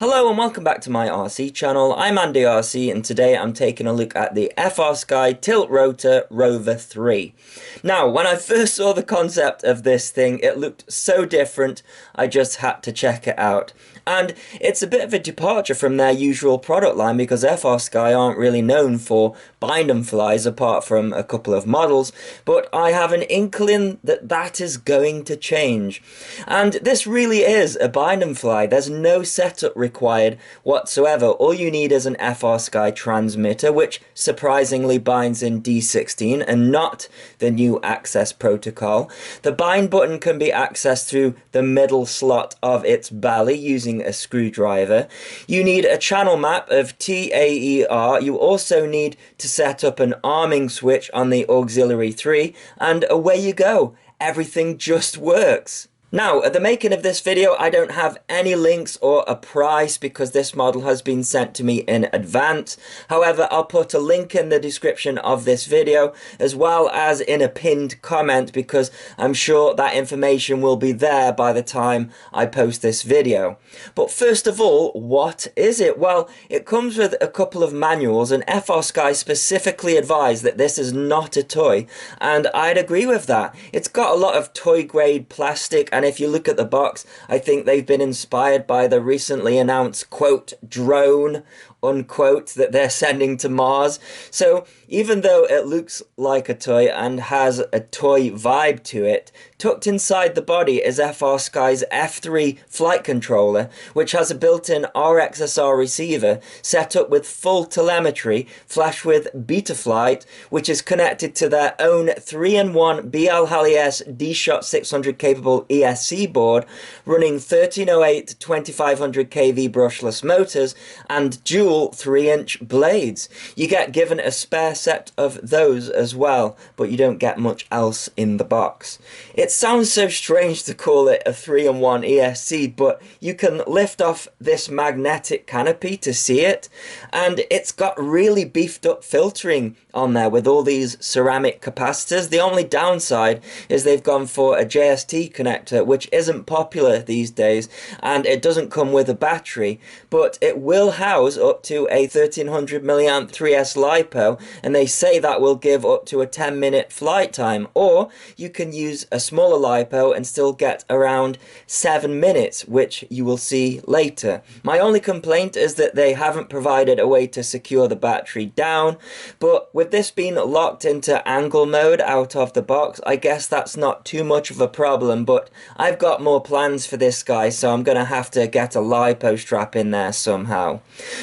Hello and welcome back to my RC channel. I'm AndyRC and today I'm taking a look at the Frsky Tilt-Rotor Rover 3. Now, when I first saw the concept of this thing, it looked so different, I just had to check it out. And it's a bit of a departure from their usual product line because Frsky aren't really known for bind and flies apart from a couple of models, but I have an inkling that that is going to change. And this really is a bind and fly. There's no setup required whatsoever. All you need is an Frsky transmitter, which surprisingly binds in D16 and not the new access protocol. The bind button can be accessed through the middle slot of its belly using a screwdriver. You need a channel map of TAER. You also need to set up an arming switch on the auxiliary 3, and away you go. Everything just works. Now, at the making of this video, I don't have any links or a price because this model has been sent to me in advance. However, I'll put a link in the description of this video as well as in a pinned comment because I'm sure that information will be there by the time I post this video. But first of all, what is it? Well, it comes with a couple of manuals, and Frsky specifically advised that this is not a toy, and I'd agree with that. It's got a lot of toy grade plastic, and if you look at the box, I think they've been inspired by the recently announced, quote, drone, unquote, that they're sending to Mars. So even though it looks like a toy and has a toy vibe to it, tucked inside the body is Frsky's F3 flight controller, which has a built-in RXSR receiver set up with full telemetry, flashed with Betaflight, which is connected to their own 3-in-1 BL D-Shot 600 capable ESC board, running 1308 2500 kV brushless motors and dual 3-inch blades. You get given a spare set of those as well, but you don't get much else in the box. It sounds so strange to call it a 3-in-1 ESC, but you can lift off this magnetic canopy to see it, and it's got really beefed up filtering on there with all these ceramic capacitors. The only downside is they've gone for a JST connector, which isn't popular these days, and it doesn't come with a battery, but it will house up to a 1300 milliamp 3S LiPo, and they say that will give up to a 10-minute flight time, or you can use a smaller LiPo and still get around 7 minutes, which you will see later. My only complaint is that they haven't provided a way to secure the battery down, but with this being locked into angle mode out of the box, I guess that's not too much of a problem, but I've got more plans for this guy, so I'm gonna have to get a LiPo strap in there somehow.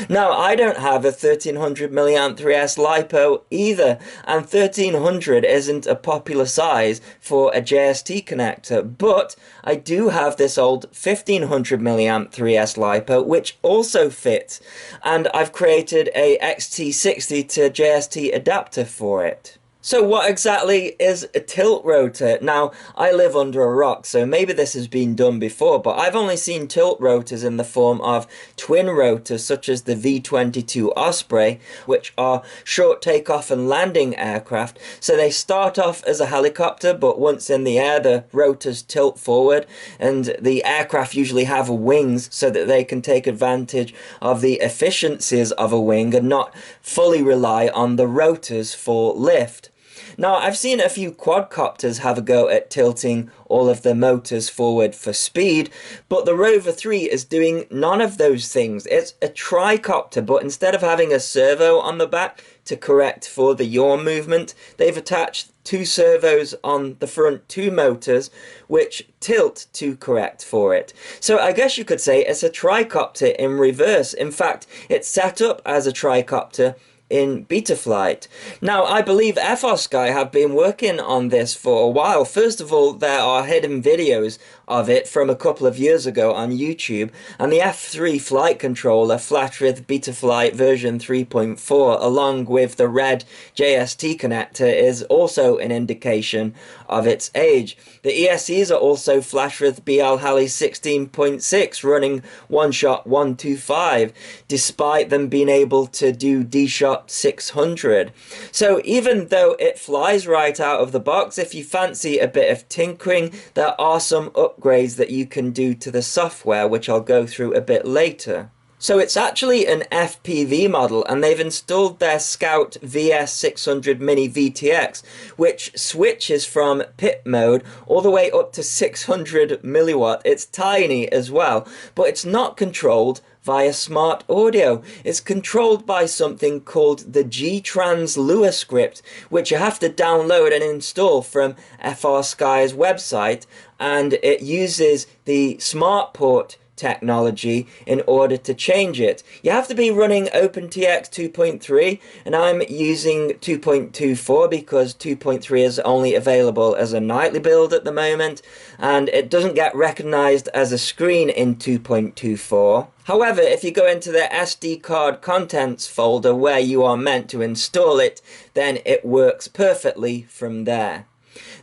Now, I don't have a 1300 milliamp 3S LiPo either, and 1300 isn't a popular size for a JST connector, but I do have this old 1500 milliamp 3S LiPo, which also fits, and I've created a XT60 to JST adapter for it. So what exactly is a tilt rotor? Now, I live under a rock, so maybe this has been done before, but I've only seen tilt rotors in the form of twin rotors, such as the V-22 Osprey, which are short takeoff and landing aircraft. So they start off as a helicopter, but once in the air, the rotors tilt forward, and the aircraft usually have wings so that they can take advantage of the efficiencies of a wing and not fully rely on the rotors for lift. Now, I've seen a few quadcopters have a go at tilting all of their motors forward for speed, but the Rover 3 is doing none of those things. It's a tri-copter, but instead of having a servo on the back to correct for the yaw movement, they've attached two servos on the front two motors, which tilt to correct for it. So I guess you could say it's a tricopter in reverse. In fact, it's set up as a tricopter in Betaflight. Now, I believe Frsky have been working on this for a while. First of all, there are hidden videos of it from a couple of years ago on YouTube, and the F3 flight controller flashed with Betaflight version 3.4 along with the red JST connector is also an indication of its age. The ESCs are also flashed with BL Halley 16.6 running one-shot 125, despite them being able to do D-Shot 600. So even though it flies right out of the box, if you fancy a bit of tinkering, there are some upgrades that you can do to the software, which I'll go through a bit later. So it's actually an FPV model, and they've installed their Scout VS600 Mini VTX, which switches from pit mode all the way up to 600 milliwatt. It's tiny as well, but it's not controlled via smart audio. It's controlled by something called the G-Trans Lua script, which you have to download and install from Frsky's website, and it uses the smart port technology in order to change it. You have to be running OpenTX 2.3, and I'm using 2.24 because 2.3 is only available as a nightly build at the moment, and it doesn't get recognized as a screen in 2.24. However, if you go into the SD card contents folder where you are meant to install it, then it works perfectly from there.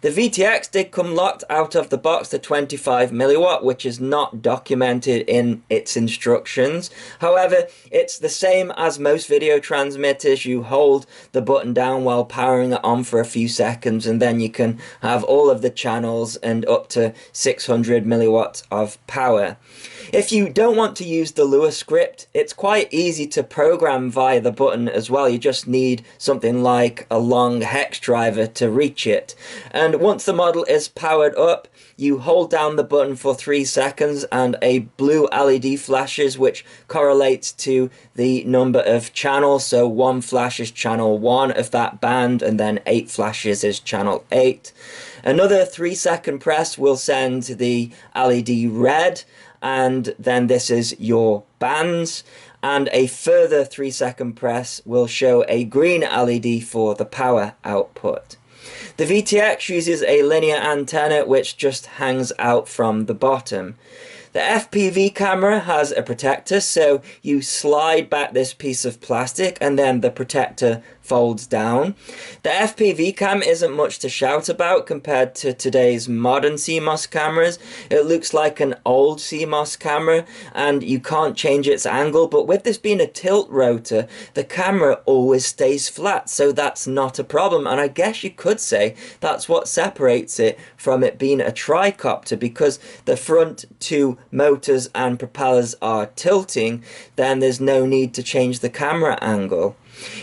The VTX did come locked out of the box to 25 milliwatt, which is not documented in its instructions. However, it's the same as most video transmitters. You hold the button down while powering it on for a few seconds, and then you can have all of the channels and up to 600 milliwatts of power. If you don't want to use the Lua script, it's quite easy to program via the button as well. You just need something like a long hex driver to reach it. And once the model is powered up, you hold down the button for 3 seconds and a blue LED flashes, which correlates to the number of channels. So 1 flash is channel 1 of that band, and then 8 flashes is channel 8. Another 3-second press will send the LED red, and then this is your bands, and a further 3-second press will show a green LED for the power output. The VTX uses a linear antenna which just hangs out from the bottom. The FPV camera has a protector, so you slide back this piece of plastic and then the protector folds down. The FPV cam isn't much to shout about compared to today's modern CMOS cameras. It looks like an old CMOS camera and you can't change its angle, but with this being a tilt rotor, the camera always stays flat, so that's not a problem. And I guess you could say that's what separates it from it being a tri-copter, because the front 2 motors and propellers are tilting, then there's no need to change the camera angle.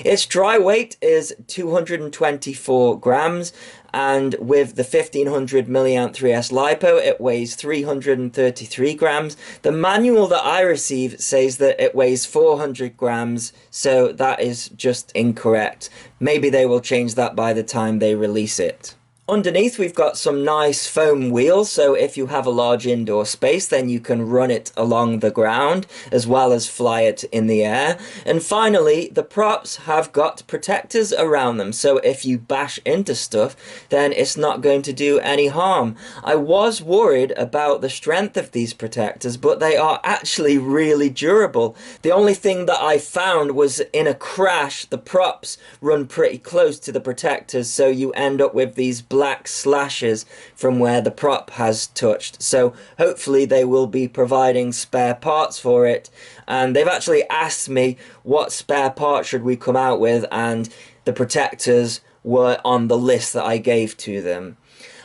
Its dry weight is 224 grams, and with the 1500 mAh LiPo it weighs 333 grams. The manual that I received says that it weighs 400 grams, so that is just incorrect. Maybe they will change that by the time they release it. Underneath we've got some nice foam wheels, so if you have a large indoor space then you can run it along the ground as well as fly it in the air. And finally, the props have got protectors around them, so if you bash into stuff then it's not going to do any harm. I was worried about the strength of these protectors, but they are actually really durable. The only thing that I found was in a crash the props run pretty close to the protectors, so you end up with these black slashes from where the prop has touched. So hopefully they will be providing spare parts for it, and they've actually asked me what spare part should we come out with, and the protectors were on the list that I gave to them.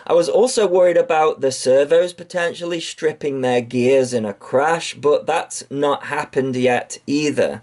I was also worried about the servos potentially stripping their gears in a crash, but that's not happened yet either.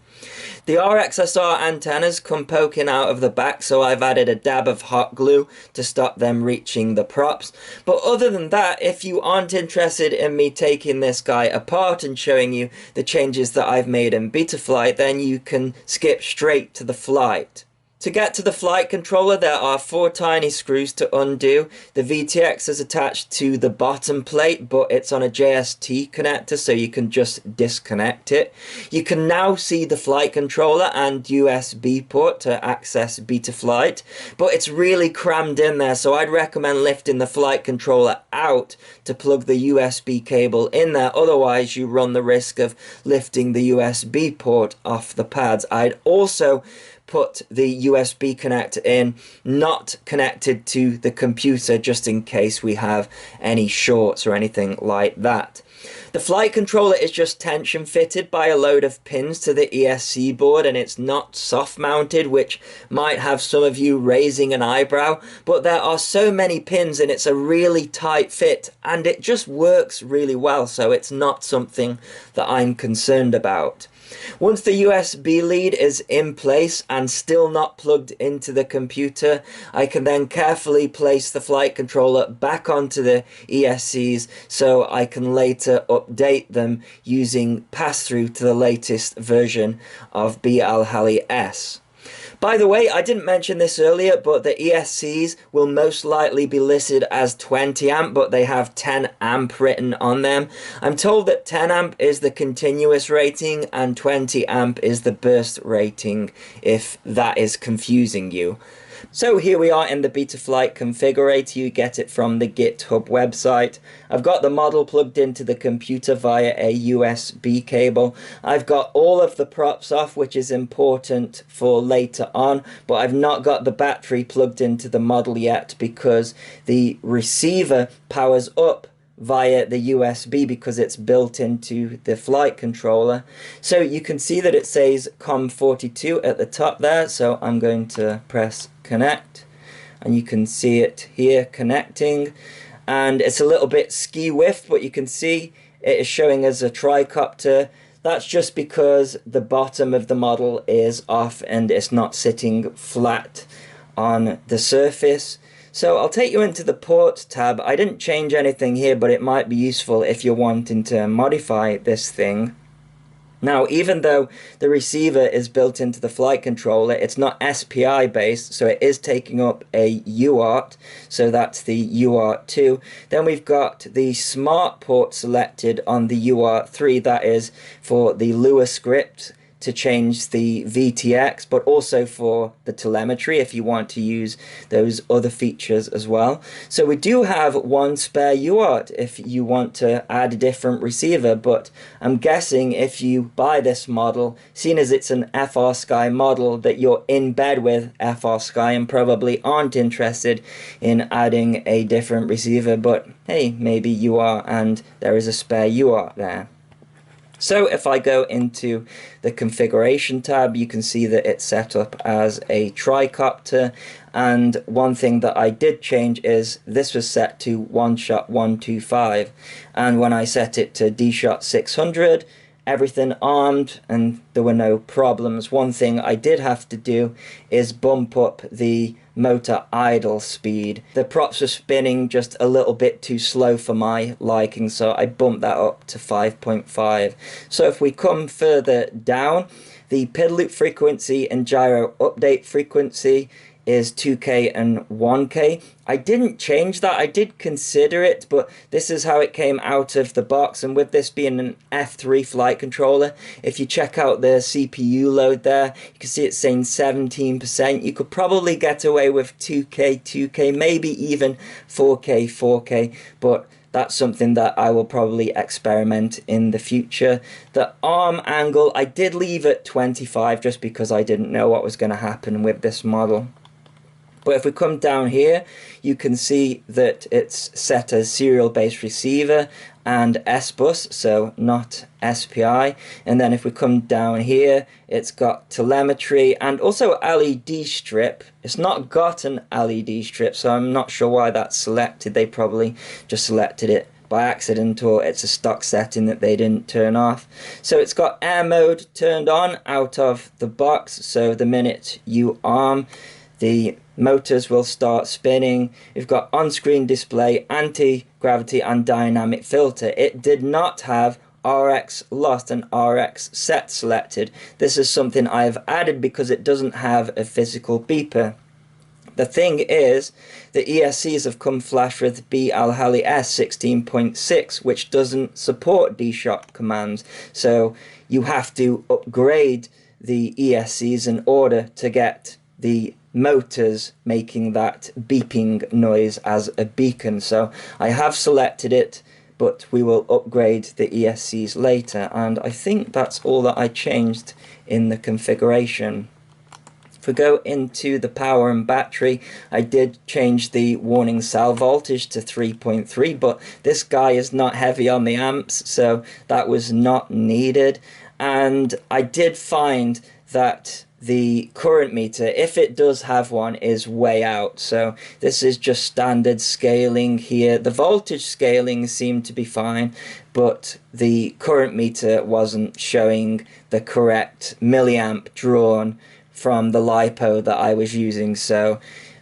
The RXSR antennas come poking out of the back, so I've added a dab of hot glue to stop them reaching the props. But other than that, if you aren't interested in me taking this guy apart and showing you the changes that I've made in Betaflight, then you can skip straight to the flight. To get to the flight controller, there are 4 tiny screws to undo. The VTX is attached to the bottom plate, but it's on a JST connector, so you can just disconnect it. You can now see the flight controller and USB port to access Betaflight, but it's really crammed in there, so I'd recommend lifting the flight controller out to plug the USB cable in there. Otherwise, you run the risk of lifting the USB port off the pads. I'd also put the USB connector in, not connected to the computer, just in case we have any shorts or anything like that. The flight controller is just tension fitted by a load of pins to the ESC board, and it's not soft mounted, which might have some of you raising an eyebrow, but there are so many pins and it's a really tight fit and it just works really well, so it's not something that I'm concerned about. Once the USB lead is in place and still not plugged into the computer, I can then carefully place the flight controller back onto the ESCs so I can later update them using pass-through to the latest version of BAL S. By the way, I didn't mention this earlier, but the ESCs will most likely be listed as 20 amp, but they have 10 amp written on them. I'm told that 10 amp is the continuous rating and 20 amp is the burst rating, if that is confusing you. So here we are in the Betaflight configurator. You get it from the GitHub website. I've got the model plugged into the computer via a USB cable. I've got all of the props off, which is important for later on, but I've not got the battery plugged into the model yet because the receiver powers up via the USB because it's built into the flight controller. So you can see that it says COM42 at the top there, so I'm going to press connect and you can see it here connecting, and it's a little bit skew-whiffed, but you can see it is showing as a tri-copter. That's just because the bottom of the model is off and it's not sitting flat on the surface. So I'll take you into the port tab. I didn't change anything here, but it might be useful if you're wanting to modify this thing. Now, even though the receiver is built into the flight controller, it's not SPI based, so it is taking up a UART, so that's the UART2. Then we've got the smart port selected on the UART3, that is for the Lua script to change the VTX, but also for the telemetry if you want to use those other features as well. So we do have one spare UART if you want to add a different receiver, but I'm guessing if you buy this model, seeing as it's an Frsky model, that you're in bed with Frsky and probably aren't interested in adding a different receiver, but hey, maybe you are and there is a spare UART there. So if I go into the configuration tab, you can see that it's set up as a tri-copter, and one thing that I did change is this was set to 1-shot 125, and when I set it to D-shot 600, everything armed and there were no problems. One thing I did have to do is bump up the motor idle speed. The props were spinning just a little bit too slow for my liking, so I bumped that up to 5.5. So if we come further down, the PID loop frequency and gyro update frequency is 2K and 1K. I didn't change that. I did consider it, but this is how it came out of the box, and with this being an F3 flight controller, if you check out the CPU load there, you can see it's saying 17%. You could probably get away with 2K, maybe even 4K, but that's something that I will probably experiment in the future. The arm angle, I did leave at 25 just because I didn't know what was going to happen with this model. But if we come down here, you can see that it's set as serial-based receiver and S-bus, so not SPI. And then if we come down here, it's got telemetry and also LED strip. It's not got an LED strip, so I'm not sure why that's selected. They probably just selected it by accident, or it's a stock setting that they didn't turn off. So it's got air mode turned on out of the box, so the minute you arm, the motors will start spinning. We've got on-screen display, anti-gravity and dynamic filter. It did not have RX lost and RX set selected. This is something I've added because it doesn't have a physical beeper. The thing is, the ESCs have come flash with BAL S 16.6, which doesn't support D-shot commands. So you have to upgrade the ESCs in order to get the motors making that beeping noise as a beacon. So I have selected it, but we will upgrade the ESCs later, and I think that's all that I changed in the configuration. If we go into the power and battery, I did change the warning cell voltage to 3.3, but this guy is not heavy on the amps, so that was not needed. And I did find that the current meter, if it does have one, is way out. So this is just standard scaling here. The voltage scaling seemed to be fine, but the current meter wasn't showing the correct milliamp drawn from the LiPo that I was using. So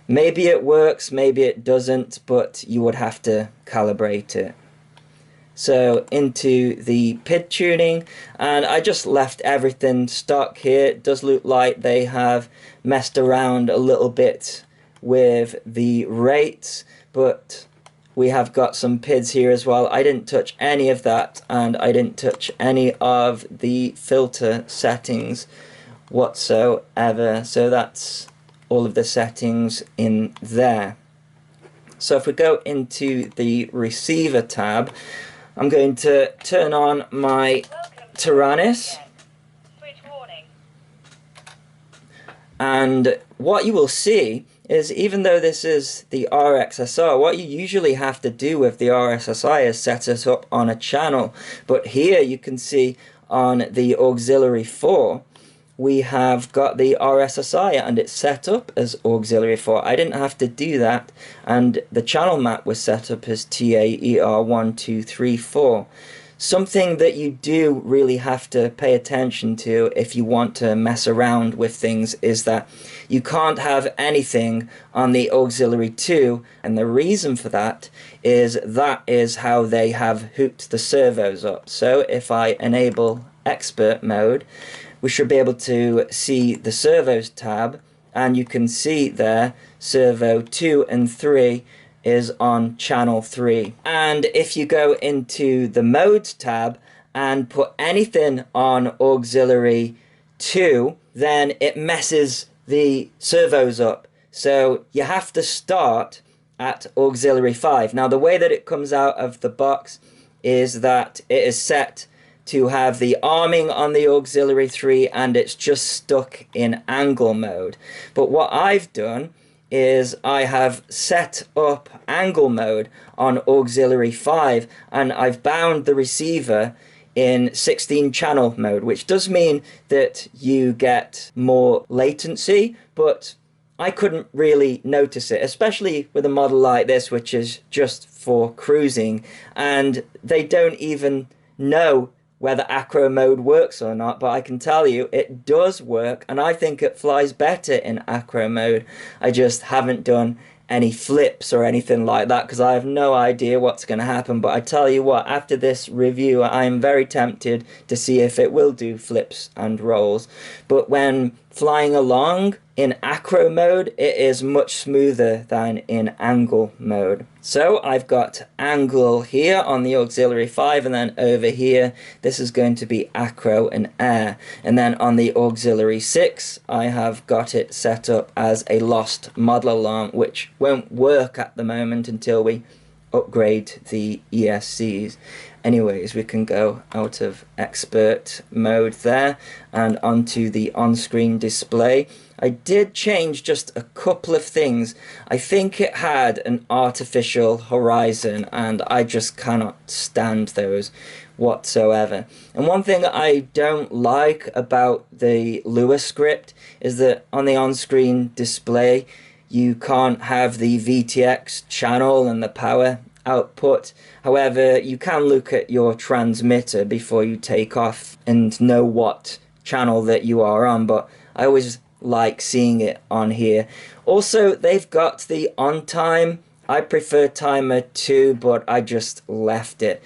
maybe it works, maybe it doesn't, but you would have to calibrate it. So into the PID tuning, and I just left everything stock here. It does look like they have messed around a little bit with the rates, but we have got some PIDs here as well. I didn't touch any of that, and I didn't touch any of the filter settings whatsoever. So that's all of the settings in there. So if we go into the receiver tab, I'm going to turn on my Taranis, and what you will see is, even though this is the RXSR, what you usually have to do with the RSSI is set it up on a channel. But here you can see on the auxiliary 4, we have got the RSSI and it's set up as auxiliary 4. I didn't have to do that, and the channel map was set up as TAER1234. Something that you do really have to pay attention to if you want to mess around with things is that you can't have anything on the auxiliary 2, and the reason for that is how they have hooked the servos up. So if I enable expert mode, we should be able to see the servos tab, and you can see there servo 2 and 3 is on channel 3. And if you go into the modes tab and put anything on auxiliary 2, then it messes the servos up. So you have to start at auxiliary 5. Now the way that it comes out of the box is that it is set to have the arming on the auxiliary 3, and it's just stuck in angle mode. But what I've done is I have set up angle mode on auxiliary 5, and I've bound the receiver in 16 channel mode, which does mean that you get more latency, but I couldn't really notice it, especially with a model like this, which is just for cruising, and they don't even know whether acro mode works or not, but I can tell you it does work, and I think it flies better in acro mode. I just haven't done any flips or anything like that because I have no idea what's going to happen. But I tell you what, after this review I am very tempted to see if it will do flips and rolls. But when flying along in acro mode, it is much smoother than in angle mode. So I've got angle here on the auxiliary 5, and then over here this is going to be acro and air, and then on the auxiliary 6 I have got it set up as a lost model alarm, which won't work at the moment until we upgrade the ESCs. Anyways, we can go out of expert mode there and onto the on-screen display. I did change just a couple of things. I think it had an artificial horizon, and I just cannot stand those whatsoever. And one thing that I don't like about the Lua script is that on the on-screen display you can't have the VTX channel and the power output. However, you can look at your transmitter before you take off and know what channel that you are on, but I always like seeing it on here. Also, they've got the on time. I prefer timer 2, but I just left it.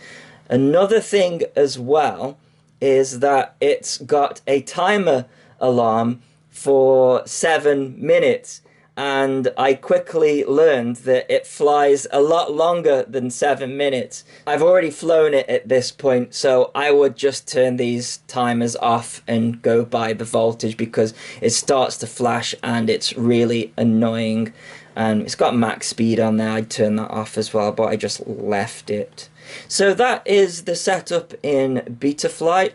Another thing as well is that it's got a timer alarm for 7 minutes, and I quickly learned that it flies a lot longer than 7 minutes. I've already flown it at this point, so I would just turn these timers off and go by the voltage, because it starts to flash and it's really annoying. And it's got max speed on there. I'd turn that off as well, but I just left it. So that is the setup in Betaflight.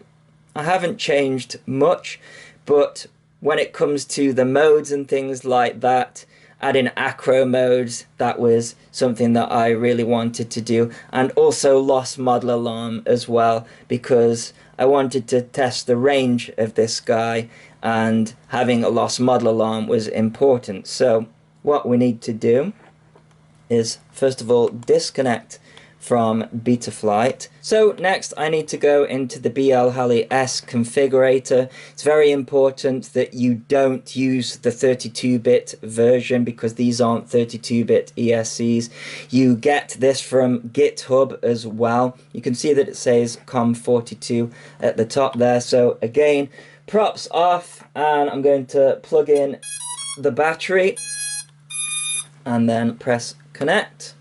I haven't changed much, but when it comes to the modes and things like that, adding acro modes, that was something that I really wanted to do. And also lost model alarm as well, because I wanted to test the range of this guy, and having a lost model alarm was important. So what we need to do is, first of all, disconnect from Betaflight. So next I need to go into the BL S configurator. It's very important that you don't use the 32-bit version, because these aren't 32-bit ESCs. You get this from GitHub as well. You can see that it says COM42 at the top there. So again, props off, and I'm going to plug in the battery and then press connect.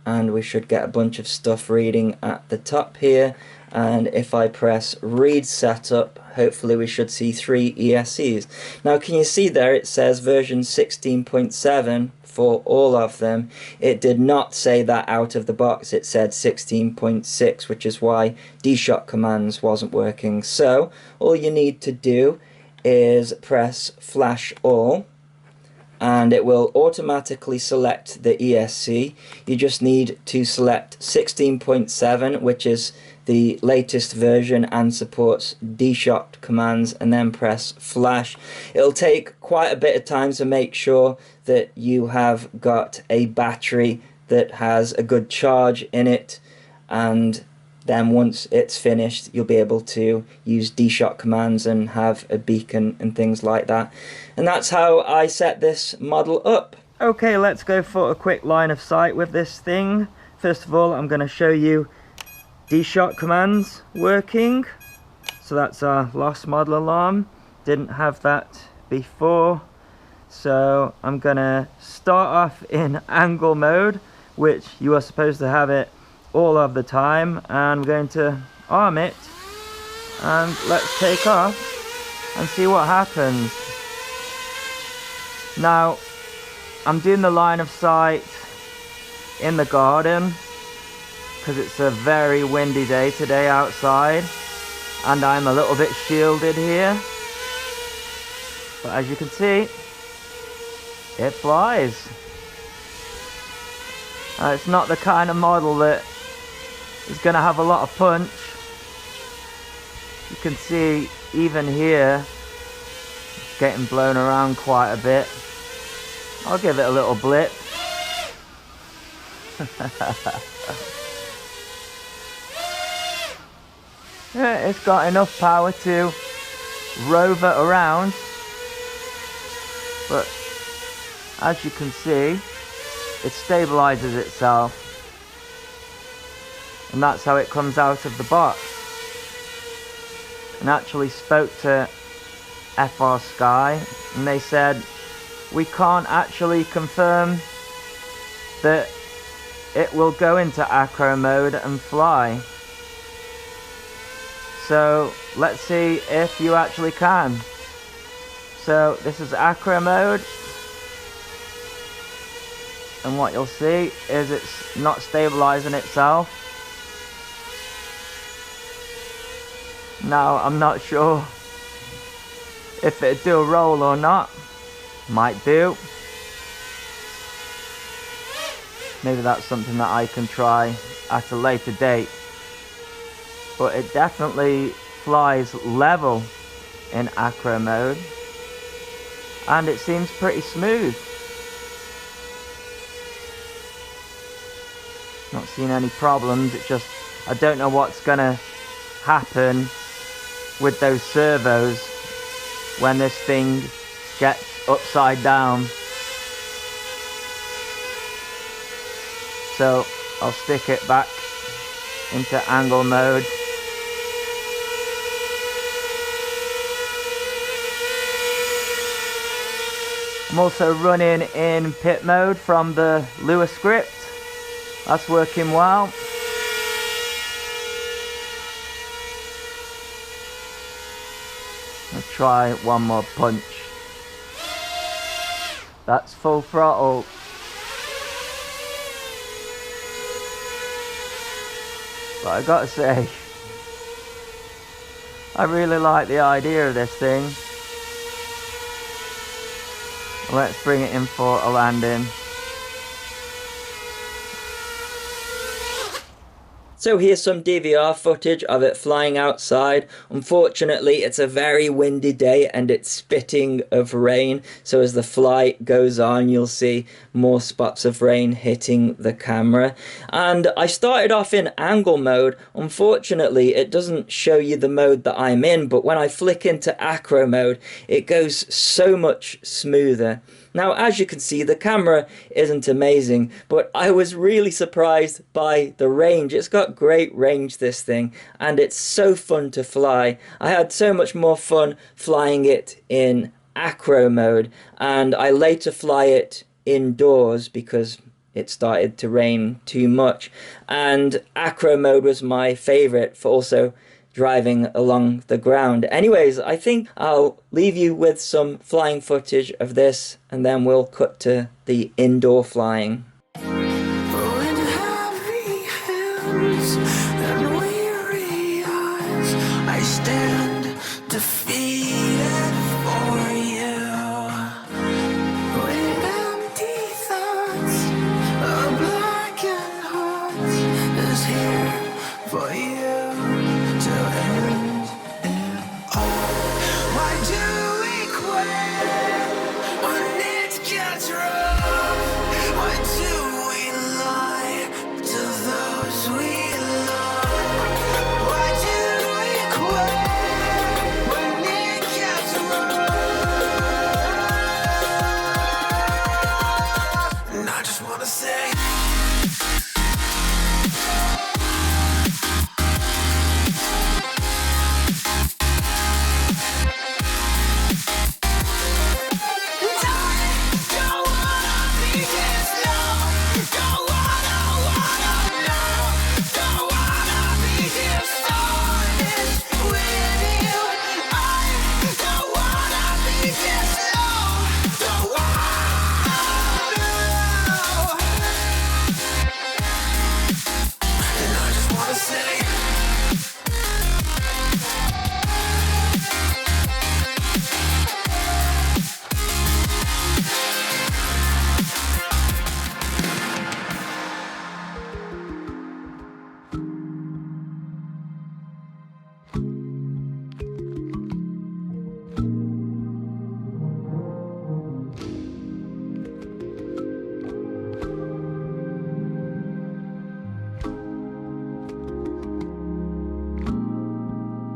And we should get a bunch of stuff reading at the top here, and if I press read setup, hopefully we should see 3 ESCs. Now can you see there it says version 16.7 for all of them. It did not say that out of the box, it said 16.6, which is why DShot commands wasn't working. So all you need to do is press flash all, and it will automatically select the ESC. You just need to select 16.7, which is the latest version and supports DShot commands, and then press flash. It'll take quite a bit of time to make sure that you have got a battery that has a good charge in it, and then once it's finished you'll be able to use DShot commands and have a beacon and things like that. And that's how I set this model up. Okay, let's go for a quick line of sight with this thing. First of all, I'm going to show you DShot commands working. So that's our lost model alarm. Didn't have that before. So I'm going to start off in angle mode, which you are supposed to have it all of the time, and we're going to arm it, and let's take off and see what happens. Now I'm doing the line of sight in the garden because it's a very windy day today outside, and I'm a little bit shielded here, but as you can see, it flies. It's not the kind of model that is going to have a lot of punch. You can see even here it's getting blown around quite a bit. I'll give it a little blip. Yeah, it's got enough power to rover around, but as you can see, it stabilizes itself, and that's how it comes out of the box. And actually spoke to Frsky, and they said we can't actually confirm that it will go into acro mode and fly. So let's see if you actually can. So this is acro mode, and what you'll see is it's not stabilizing itself. Now I'm not sure if it'd do a roll or not. Might do. Maybe that's something that I can try at a later date. But it definitely flies level in acro mode, and it seems pretty smooth. Not seeing any problems. It's just I don't know what's gonna happen with those servos when this thing gets upside down. So I'll stick it back into angle mode. I'm also running in pit mode from the Lua script. That's working well. I'll try one more punch. That's full throttle. But I gotta say, I really like the idea of this thing. Let's bring it in for a landing. So here's some DVR footage of it flying outside. Unfortunately, it's a very windy day and it's spitting of rain. So as the flight goes on, you'll see more spots of rain hitting the camera. And I started off in angle mode. Unfortunately, it doesn't show you the mode that I'm in, but when I flick into acro mode, it goes so much smoother. Now, as you can see, the camera isn't amazing, but I was really surprised by the range. It's got great range, this thing, and it's so fun to fly. I had so much more fun flying it in acro mode, and I later fly it indoors because it started to rain too much, and acro mode was my favorite for also driving along the ground. Anyways, I think I'll leave you with some flying footage of this and then we'll cut to the indoor flying.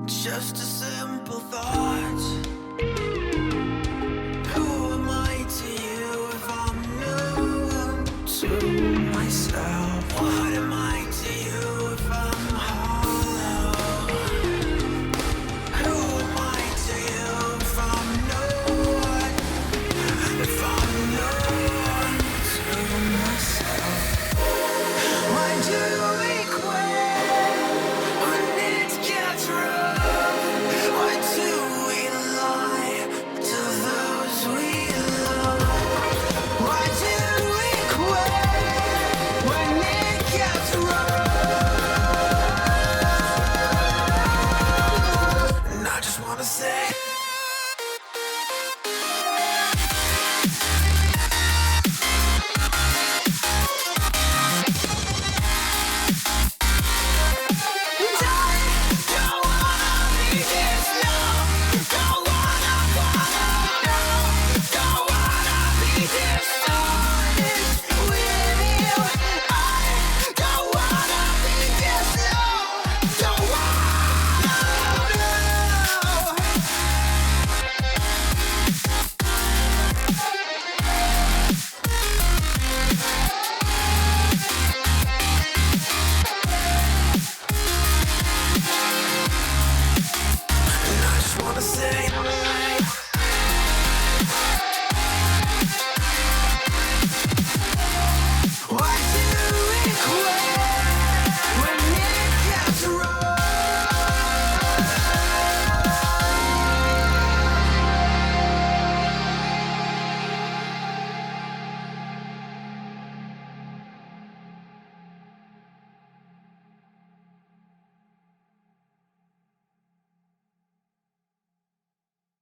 Just a simple thought. Who am I to you if I'm new to myself? What am I to you if I'm hollow? Who am I to you if I'm no one? If I'm no one to myself? Why do we quit when it gets rough? Why do we lie to those we love? Why do we quit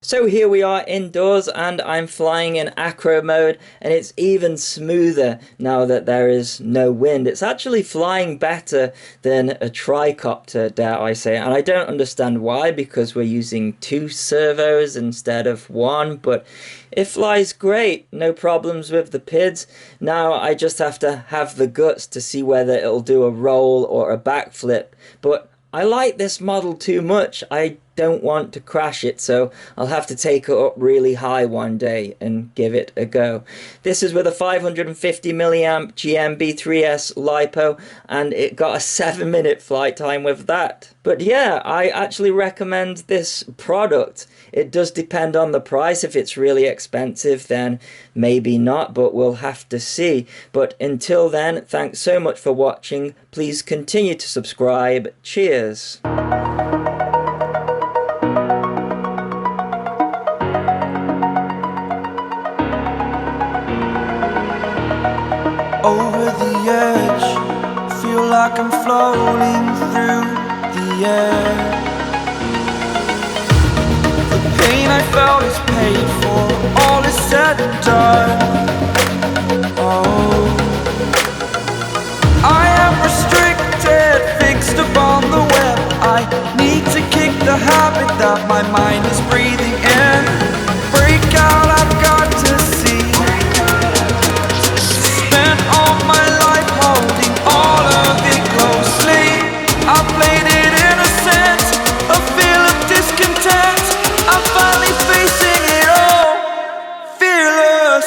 So here we are indoors and I'm flying in acro mode, and it's even smoother now that there is no wind. It's actually flying better than a tri-copter, dare I say, and I don't understand why, because we're using 2 servos instead of 1, but it flies great, no problems with the PIDs. Now I just have to have the guts to see whether it'll do a roll or a backflip, but I like this model too much. I don't want to crash it, so I'll have to take it up really high one day and give it a go. This is with a 550 milliamp GM-B3S LiPo, and it got a 7-minute flight time with that. But yeah, I actually recommend this product. It does depend on the price. If it's really expensive, then maybe not, but we'll have to see. But until then, thanks so much for watching. Please continue to subscribe. Cheers. Over the edge, feel like I'm floating through the air. The pain I felt is paid for, all is said and done. Oh, I am restricted, fixed upon the web. I need to kick the habit that my mind is breathing in. Break out, I've got to see. Spent all my life holding all of it closely. I played it innocent, a feel of discontent. I'm finally facing it all, fearless.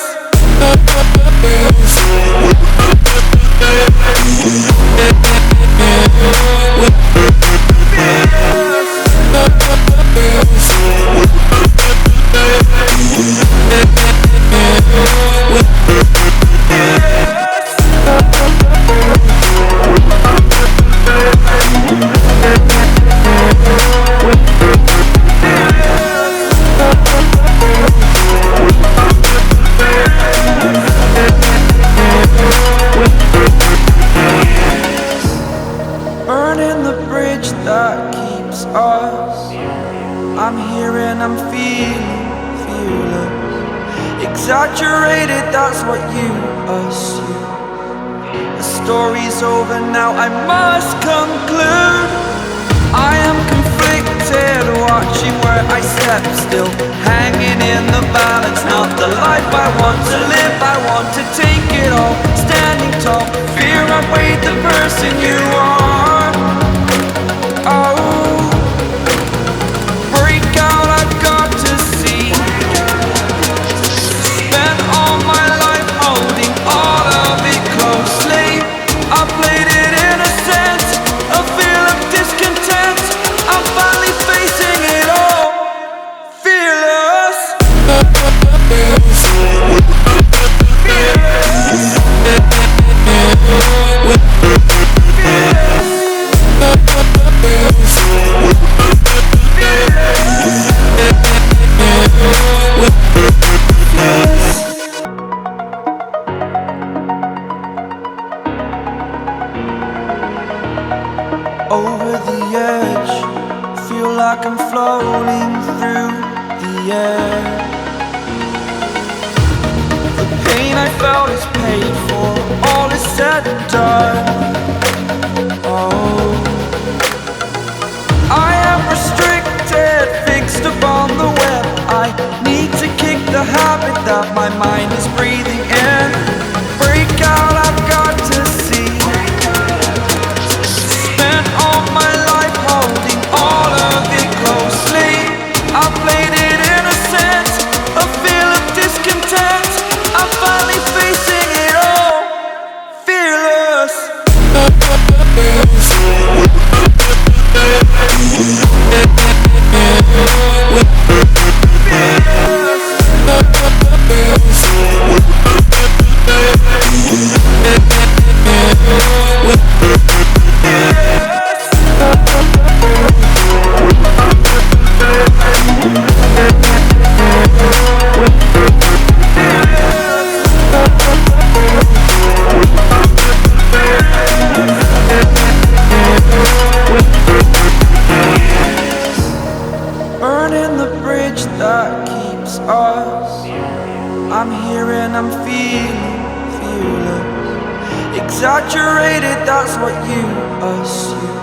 Burning the bridge that keeps us. I'm here and I'm feeling fearless. Exaggerated, that's what you assume. The story's over now, I must conclude. I am conflicted, watching where I step still, hanging in the balance. Not the life I want to live, I want to take it all. Standing tall, fear outweighed the person you are. Oh, break out, I've got to see. Spent all my life holding all of it closely. I played it innocent, a feel of discontent. I'm finally facing it all, fearless. Over the edge, feel like I'm floating through the air. The pain I felt is paid for, all is said and done. Oh, I am restricted, fixed upon the web. I need to kick the habit that my mind is breathing in. Break out, I've got to see. Spent all my life holding all of it closely. I played it innocent, a feel of discontent. I'm finally facing it all, fearless. burning the bridge that keeps us. I'm here and I'm feeling fearless. Exaggerated, that's what you assume.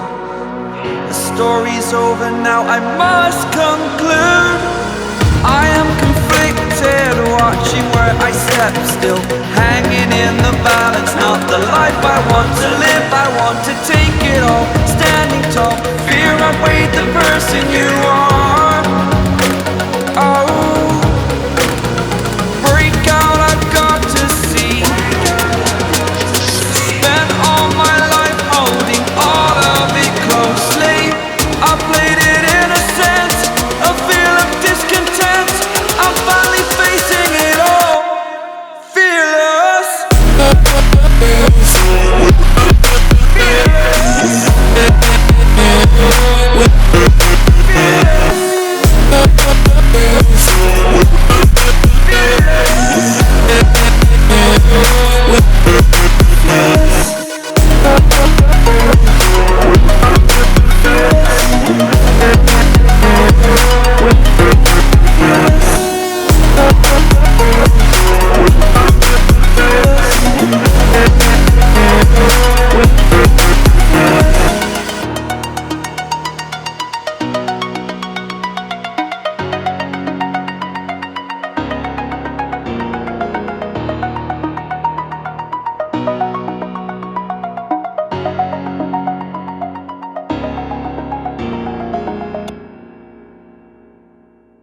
The story's over now, I must conclude. I am conflicted, watching where I step still, hanging in the balance. Not the life I want to live, I want to take it all. Standing tall, fear I weighed the person you are.